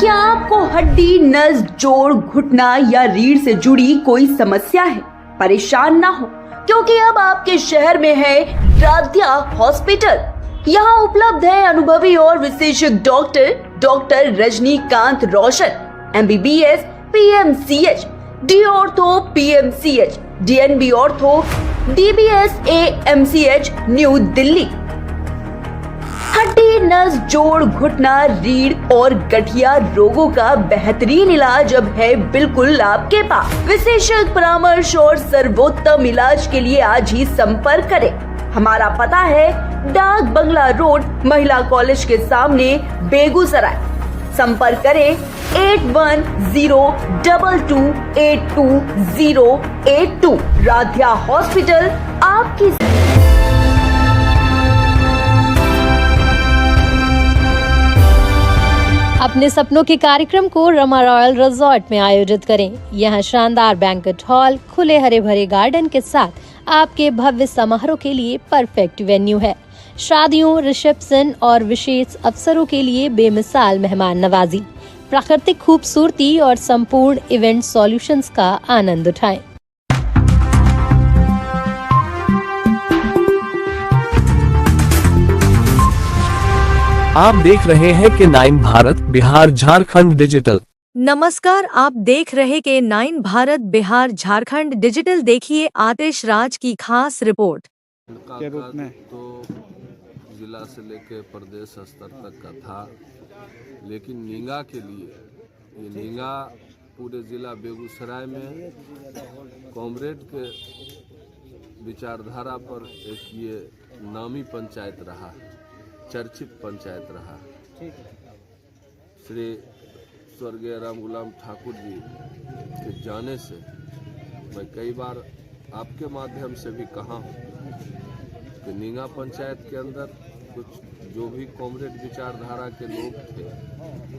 क्या आपको हड्डी, नस, जोड़, घुटना या रीढ़ से जुड़ी कोई समस्या है? परेशान ना हो, क्योंकि अब आपके शहर में है राध्या हॉस्पिटल। यहाँ उपलब्ध है अनुभवी और विशेषज्ञ डॉक्टर रजनीकांत रोशन, MBBS, PMCH, D ortho PMCH, DNB ortho, DBS AMCH, new Delhi. हड्डी, नस, जोड़, घुटना, रीढ़ और गठिया रोगों का बेहतरीन इलाज अब है बिल्कुल आपके पास। विशेषज्ञ परामर्श और सर्वोत्तम इलाज के लिए आज ही संपर्क करें। हमारा पता है डाक बंगला रोड, महिला कॉलेज के सामने, बेगूसराय। संपर्क करें 8102282082। राध्या हॉस्पिटल आपकी। अपने सपनों के कार्यक्रम को रमा रॉयल रिजॉर्ट में आयोजित करें। यहाँ शानदार बैंक्वेट हॉल, खुले हरे भरे गार्डन के साथ आपके भव्य समारोह के लिए परफेक्ट वेन्यू है। शादियों, रिसेप्शन और विशेष अवसरों के लिए बेमिसाल मेहमान नवाजी, प्राकृतिक खूबसूरती और संपूर्ण इवेंट सॉल्यूशंस का आनंद उठाएं। आप देख रहे हैं के 9 भारत बिहार झारखंड डिजिटल। नमस्कार, आप देख रहे के 9 भारत बिहार झारखंड डिजिटल। देखिए आतिश राज की खास रिपोर्ट के रूप में। तो जिला से लेकर प्रदेश स्तर तक का था, लेकिन नींगा के लिए ये नींगा पूरे जिला बेगूसराय में कॉमरेड के विचारधारा पर एक ये नामी पंचायत रहा, चर्चित पंचायत रहा। श्री स्वर्गीय राम गुलाम ठाकुर जी के जाने से मैं कई बार आपके माध्यम से भी कहा हूँ कि नींगा पंचायत के अंदर कुछ जो भी कॉमरेड विचारधारा के लोग थे,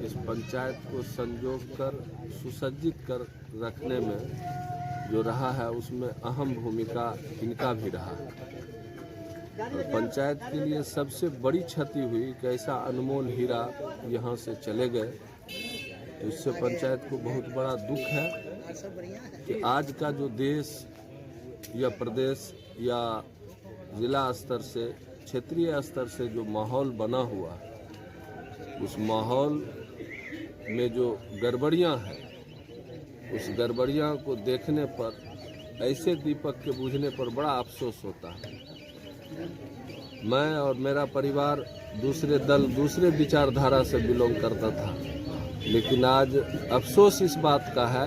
इस पंचायत को संजो कर सुसज्जित कर रखने में जो रहा है उसमें अहम भूमिका इनका भी रहा। और पंचायत के लिए सबसे बड़ी क्षति हुई कि ऐसा अनमोल हीरा यहाँ से चले गए। तो इससे पंचायत को बहुत बड़ा दुख है कि आज का जो देश या प्रदेश या जिला स्तर से, क्षेत्रीय स्तर से जो माहौल बना हुआ, उस माहौल में जो गड़बड़ियाँ हैं, उस गड़बड़ियाँ को देखने पर, ऐसे दीपक के बुझने पर बड़ा अफसोस होता है। मैं और मेरा परिवार दूसरे दल, दूसरे विचारधारा से बिलोंग करता था, लेकिन आज अफसोस इस बात का है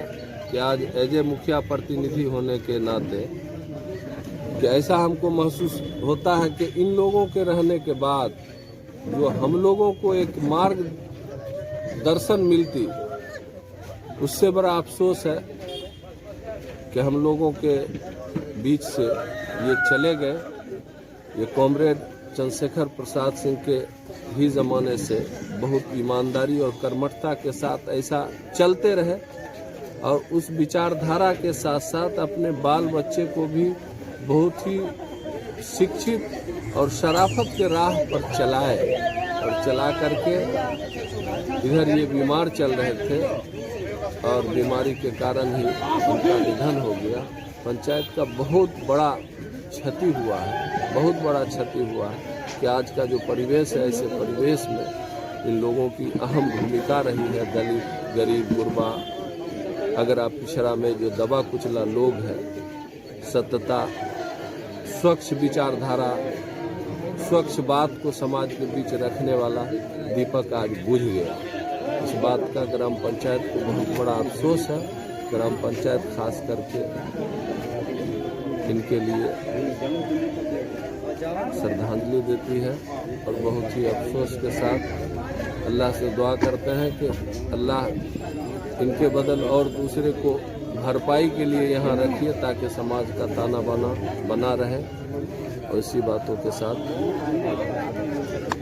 कि आज एज ए मुखिया प्रतिनिधि होने के नाते कि ऐसा हमको महसूस होता है कि इन लोगों के रहने के बाद जो हम लोगों को एक मार्गदर्शन मिलती, उससे बड़ा अफसोस है कि हम लोगों के बीच से ये चले गए। ये कॉमरेड चंद्रशेखर प्रसाद सिंह के ही ज़माने से बहुत ईमानदारी और कर्मठता के साथ ऐसा चलते रहे और उस विचारधारा के साथ साथ अपने बाल बच्चे को भी बहुत ही शिक्षित और शराफत के राह पर चलाए, और चला करके इधर ये बीमार चल रहे थे और बीमारी के कारण ही उनका निधन हो गया। पंचायत का बहुत बड़ा क्षति हुआ है, बहुत बड़ा क्षति हुआ है कि आज का जो परिवेश है, ऐसे परिवेश में इन लोगों की अहम भूमिका रही है। दलित, गरीब, गुरबा, अगर आप पिछड़ा में जो दबा कुचला लोग हैं, सत्यता, स्वच्छ विचारधारा, स्वच्छ बात को समाज के बीच रखने वाला दीपक आज बुझ गया। इस बात का ग्राम पंचायत को बहुत बड़ा अफसोस है। ग्राम पंचायत खास करके इनके लिए श्रद्धांजलि देती है और बहुत ही अफसोस के साथ अल्लाह से दुआ करते हैं कि अल्लाह इनके बदल और दूसरे को भरपाई के लिए यहाँ रखिए ताकि समाज का ताना बाना बना रहे। और इसी बातों के साथ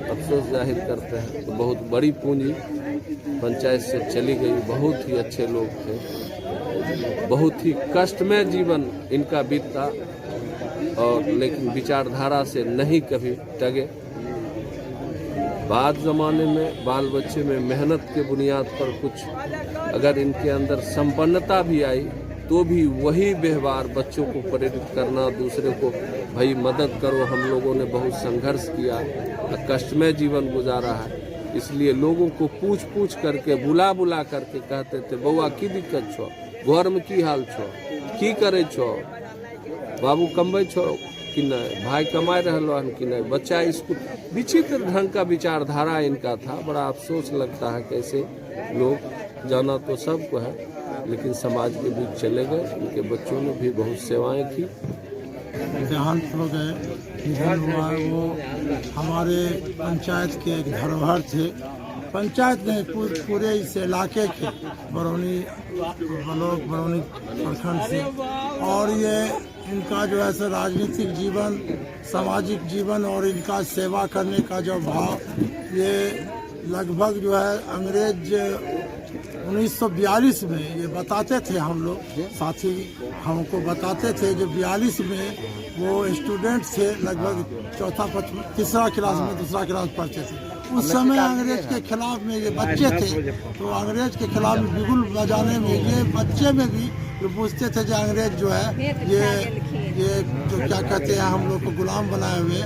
अफसोस जाहिर करते हैं। तो बहुत बड़ी पूंजी पंचायत से चली गई, बहुत ही अच्छे लोग थे, बहुत ही कष्टमय जीवन इनका बीता और लेकिन विचारधारा से नहीं कभी टगे। बाद ज़माने में बाल बच्चे में मेहनत के बुनियाद पर कुछ अगर इनके अंदर संपन्नता भी आई तो भी वही व्यवहार बच्चों को प्रेरित करना, दूसरे को भाई मदद करो। हम लोगों ने बहुत संघर्ष किया, कष्टमय जीवन गुजारा है, इसलिए लोगों को पूछ पूछ करके बुला करके कहते थे, बउआ की दिक्कत छो, घर में की हाल छो, की करे छो, बाबू कमबै छो कि नहीं, भाई कमाए रहलो हन कि नहीं, बच्चा इसको। विचित्र ढंग का विचारधारा इनका था। बड़ा अफसोस लगता है कैसे लोग, जाना तो सबको है, लेकिन समाज के बीच चले गए। इनके बच्चों ने भी बहुत सेवाएं की। देहांत हो गए, निधन हुआ है। वो हमारे पंचायत के एक धरोहर थे। पंचायत में पूरे इस इलाके के बरौनी ब्लॉक, बरौनी प्रखंड से। और ये इनका जो है सो राजनीतिक जीवन, सामाजिक जीवन और इनका सेवा करने का जो भाव, ये लगभग जो है अंग्रेज 1942 में ये बताते थे, हम लोग साथी हमको बताते थे, जो 42 में वो स्टूडेंट थे, लगभग तीसरा क्लास में, दूसरा क्लास पढ़ते थे। उस समय अंग्रेज के खिलाफ में ये बच्चे थे, तो अंग्रेज के खिलाफ बिगुल बजाने में ये बच्चे में भी जो पूछते थे जो अंग्रेज जो है ये जो क्या कहते हैं हम लोग को गुलाम बनाए हुए,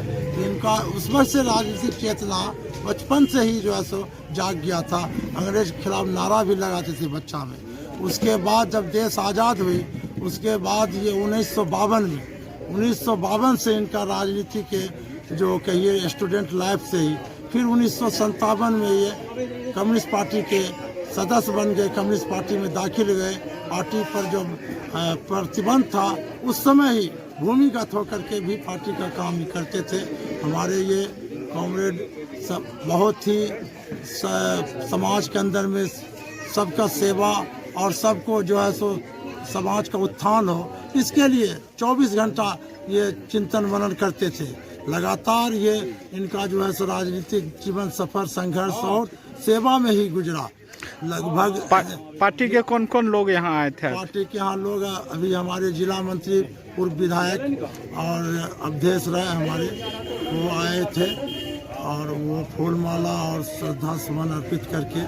इनका उस वक्त से राजनीतिक चेतना बचपन से ही जो है सो जाग गया था। अंग्रेज के खिलाफ नारा भी लगाते थे बच्चा में। उसके बाद जब देश आज़ाद हुई, उसके बाद ये 1952 से इनका राजनीति के जो कहिए स्टूडेंट लाइफ से ही, फिर 1957 में ये कम्युनिस्ट पार्टी के सदस्य बन गए, कम्युनिस्ट पार्टी में दाखिल गए। पार्टी पर जो प्रतिबंध था उस समय ही भूमिगत होकर के भी पार्टी का काम करते थे। हमारे ये कॉमरेड सब बहुत ही समाज के अंदर में सबका सेवा और सबको जो है सो समाज का उत्थान हो, इसके लिए 24 घंटा ये चिंतन मनन करते थे। लगातार ये इनका जो है सो राजनीतिक जीवन सफर संघर्ष और सेवा में ही गुजरा। लगभग पार्टी के कौन कौन लोग यहाँ आए थे? पार्टी के यहाँ लोग अभी हमारे जिला मंत्री, पूर्व विधायक और अवधेश राय हमारे, वो आए थे और वो फूलमाला और श्रद्धा सुमन अर्पित करके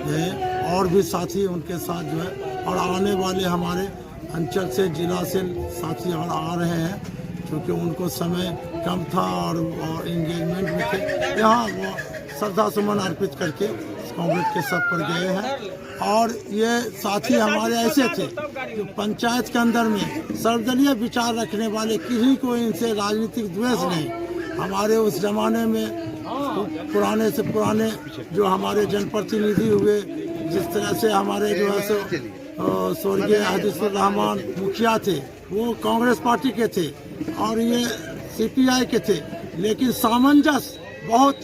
गए। और भी साथी उनके साथ जो है, और आने वाले हमारे अंचल से, जिला से साथी और आ रहे हैं, क्योंकि उनको समय कम था और इंगेजमेंट में थे। यहाँ वो श्रद्धा सुमन अर्पित करके कांग्रेस के सब पर गए हैं। और ये साथी हमारे ऐसे थे जो पंचायत के अंदर में सर्वदलीय विचार रखने वाले, किसी को इनसे राजनीतिक द्वेष नहीं। हमारे उस जमाने में पुराने से पुराने जो हमारे जनप्रतिनिधि हुए, जिस तरह से हमारे जो है सो स्वर्गीय हदीसुर रहमान मुखिया थे, वो कांग्रेस पार्टी के थे और ये CPI के थे, लेकिन सामंजस्य बहुत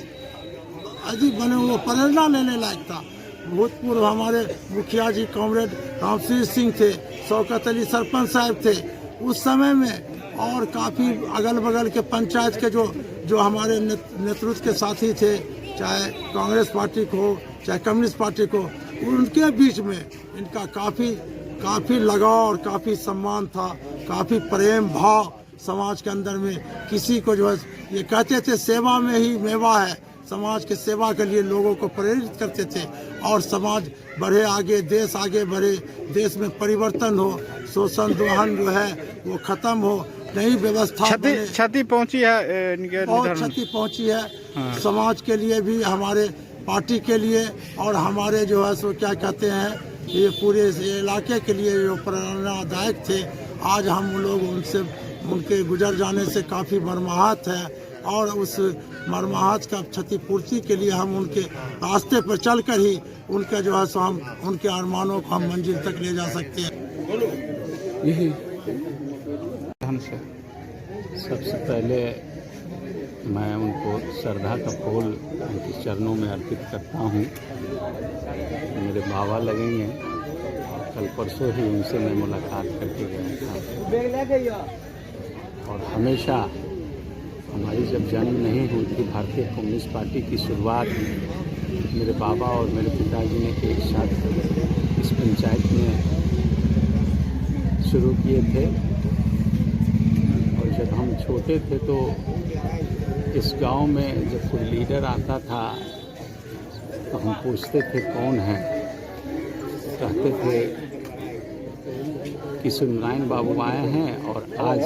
अजीब बने, वो प्रेरणा लेने लायक था। भूतपूर्व हमारे मुखिया जी कॉमरेड रामश्री सिंह थे, शौकत अली सरपंच साहब थे उस समय में, और काफ़ी अगल बगल के पंचायत के जो हमारे नेतृत्व के साथी थे, चाहे कांग्रेस पार्टी को हो चाहे कम्युनिस्ट पार्टी को, उनके बीच में इनका काफ़ी लगाव और काफ़ी सम्मान था, काफ़ी प्रेम भाव समाज के अंदर में। किसी को जो है ये कहते थे सेवा में ही मेवा है, समाज के सेवा के लिए लोगों को प्रेरित करते थे और समाज बढ़े आगे, देश आगे बढ़े, देश में परिवर्तन हो, शोषण दोहन जो है वो खत्म हो, नई व्यवस्था क्षति पहुंची है, बहुत क्षति पहुंची है। हाँ। समाज के लिए भी, हमारे पार्टी के लिए, और हमारे जो है सो क्या कहते हैं, ये पूरे इलाके के लिए जो प्रेरणादायक थे। आज हम लोग उनके गुजर जाने से काफ़ी मर्माहत है, और उस मर्माहत का क्षतिपूर्ति के लिए हम उनके रास्ते पर चलकर ही उनके जो है सो हम उनके अरमानों को हम मंजिल तक ले जा सकते हैं। यही सबसे पहले मैं उनको श्रद्धा का फूल उनके चरणों में अर्पित करता हूँ। मेरे बाबा लगेंगे, कल परसों ही उनसे मैं मुलाकात करके गया था। और हमेशा हमारी जब जन्म नहीं हुई थी, भारतीय कम्युनिस्ट पार्टी की शुरुआत मेरे बाबा और मेरे पिताजी ने एक साथ इस पंचायत में शुरू किए थे। और जब हम छोटे थे तो इस गांव में जब कोई लीडर आता था तो हम पूछते थे कौन है, कहते थे कि सत्यनारायण बाबू आए हैं और आज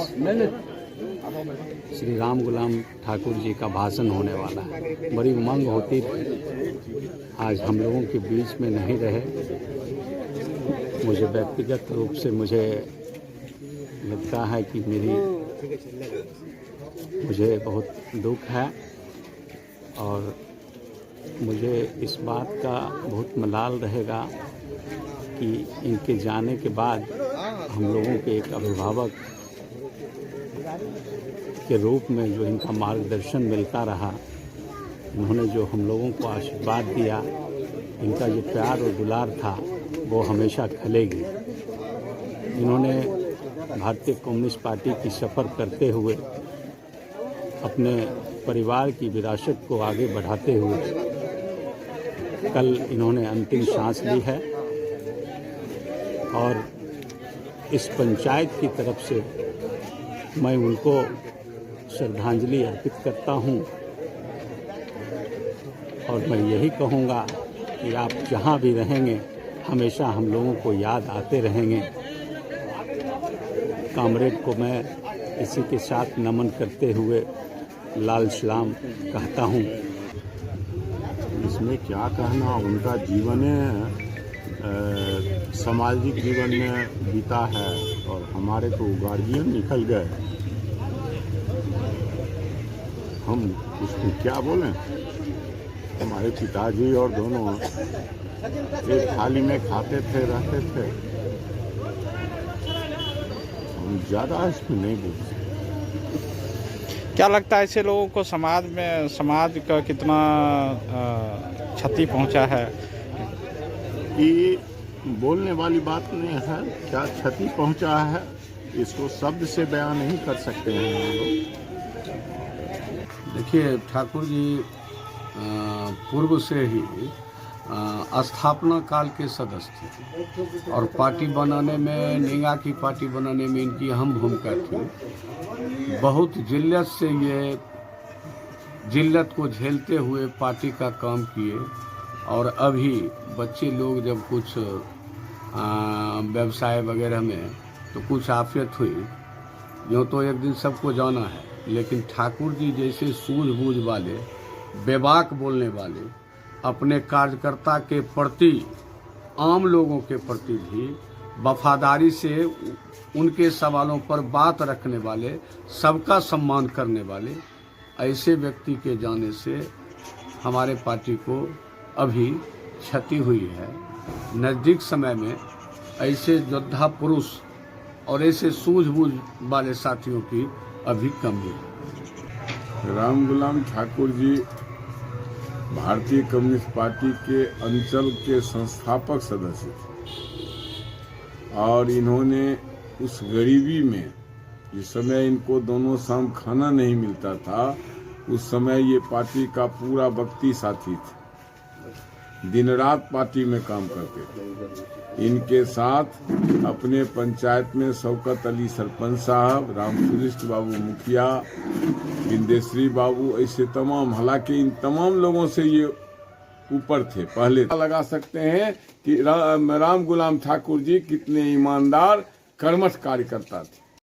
श्री राम गुलाम ठाकुर जी का भाषण होने वाला है। बड़ी उमंग होती थी। आज हम लोगों के बीच में नहीं रहे। मुझे व्यक्तिगत रूप से मुझे लगता है कि मुझे बहुत दुख है और मुझे इस बात का बहुत मलाल रहेगा कि इनके जाने के बाद हम लोगों के एक अभिभावक के रूप में जो इनका मार्गदर्शन मिलता रहा, इन्होंने जो हम लोगों को आशीर्वाद दिया, इनका जो प्यार और दुलार था वो हमेशा खलेगी। इन्होंने भारतीय कम्युनिस्ट पार्टी की सफ़र करते हुए अपने परिवार की विरासत को आगे बढ़ाते हुए कल इन्होंने अंतिम सांस ली है और इस पंचायत की तरफ से मैं उनको श्रद्धांजलि अर्पित करता हूं और मैं यही कहूंगा कि आप जहां भी रहेंगे हमेशा हम लोगों को याद आते रहेंगे। कामरेड को मैं इसी के साथ नमन करते हुए लाल सलाम कहता हूं। इसमें क्या कहना, उनका जीवन सामाजिक जीवन में बीता है और हमारे तो गार्जियन निकल गए। हम उसको क्या बोलें। हमारे पिताजी और दोनों एक थाली में खाते थे, रहते थे। हम ज़्यादा इसमें नहीं बोल सकते। क्या लगता है ऐसे लोगों को समाज का कितना क्षति पहुंचा है? कि बोलने वाली बात नहीं है। क्या क्षति पहुंचा है इसको शब्द से बयान नहीं कर सकते हैं हम लोग। देखिए, ठाकुर जी पूर्व से ही स्थापना काल के सदस्य थे और पार्टी बनाने में, निंगा की पार्टी बनाने में इनकी अहम भूमिका थी। बहुत जिल्लत से ये जिल्लत को झेलते हुए पार्टी का काम किए और अभी बच्चे लोग जब कुछ व्यवसाय वगैरह में तो कुछ आफियत हुई, यूँ तो एक दिन सबको जाना है, लेकिन ठाकुर जी जैसे सूझबूझ वाले, बेबाक बोलने वाले, अपने कार्यकर्ता के प्रति, आम लोगों के प्रति भी वफादारी से उनके सवालों पर बात रखने वाले, सबका सम्मान करने वाले ऐसे व्यक्ति के जाने से हमारे पार्टी को अभी क्षति हुई है। नज़दीक समय में ऐसे योद्धा पुरुष और ऐसे सूझबूझ वाले साथियों की अभी कमी है। राम गुलाम ठाकुर जी भारतीय कम्युनिस्ट पार्टी के अंचल के संस्थापक सदस्य थे और इन्होंने उस गरीबी में, जिस समय इनको दोनों शाम खाना नहीं मिलता था, उस समय ये पार्टी का पूरा वक्ती साथी थे। दिन रात पार्टी में काम करते थे। इनके साथ अपने पंचायत में शौकत अली सरपंच साहब, रामकृष्ण बाबू मुखिया, बिंदेश्वरी बाबू, ऐसे तमाम, हालांकि इन तमाम लोगों से ये ऊपर थे। पहले लगा सकते हैं कि राम गुलाम ठाकुर जी कितने ईमानदार कर्मठ कार्यकर्ता थे।